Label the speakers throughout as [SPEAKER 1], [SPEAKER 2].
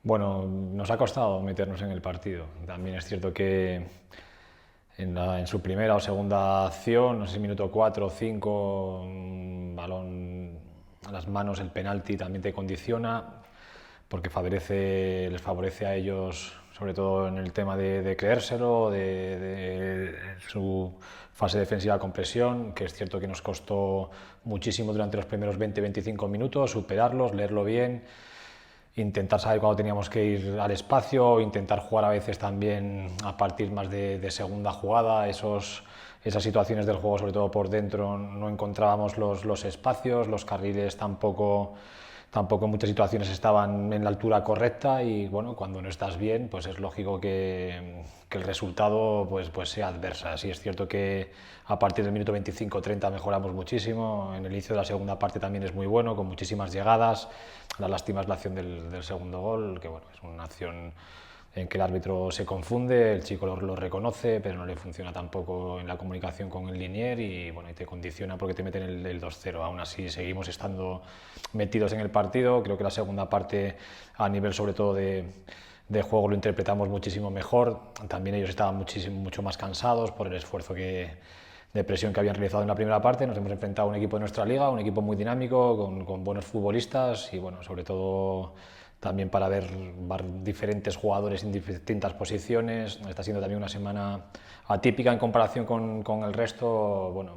[SPEAKER 1] Bueno, nos ha costado meternos en el partido. También es cierto que en su primera o segunda acción, no sé si minuto 4 o 5, un balón a las manos, el penalti también te condiciona, porque les favorece a ellos, sobre todo en el tema de creérselo, de su fase defensiva con presión, que es cierto que nos costó muchísimo durante los primeros 20-25 minutos superarlos, leerlo bien, intentar saber cuándo teníamos que ir al espacio, intentar jugar a veces también a partir más de segunda jugada, esas situaciones del juego, sobre todo por dentro, no encontrábamos los espacios, los carriles tampoco en muchas situaciones estaban en la altura correcta y bueno, cuando no estás bien, pues es lógico que el resultado pues sea adversa. Sí es cierto que a partir del minuto 25-30 mejoramos muchísimo, en el inicio de la segunda parte también es muy bueno, con muchísimas llegadas. La lástima es la acción del segundo gol, que bueno, es una acción en que el árbitro se confunde, el chico lo reconoce, pero no le funciona tampoco en la comunicación con el linier y bueno, y te condiciona porque te meten el 2-0. Aún así seguimos estando metidos en el partido. Creo que la segunda parte, a nivel sobre todo de juego, lo interpretamos muchísimo mejor. También ellos estaban mucho más cansados por el esfuerzo de presión que habían realizado en la primera parte. Nos hemos enfrentado a un equipo de nuestra liga, un equipo muy dinámico, con buenos futbolistas y bueno, sobre todo también para ver diferentes jugadores en distintas posiciones. Está siendo también una semana atípica en comparación con el resto, bueno,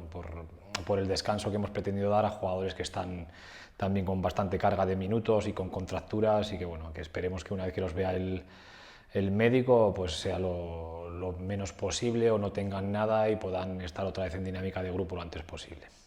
[SPEAKER 1] por el descanso que hemos pretendido dar a jugadores que están también con bastante carga de minutos y con contracturas y que bueno, que esperemos que una vez que los vea el médico pues sea lo menos posible o no tengan nada y puedan estar otra vez en dinámica de grupo lo antes posible.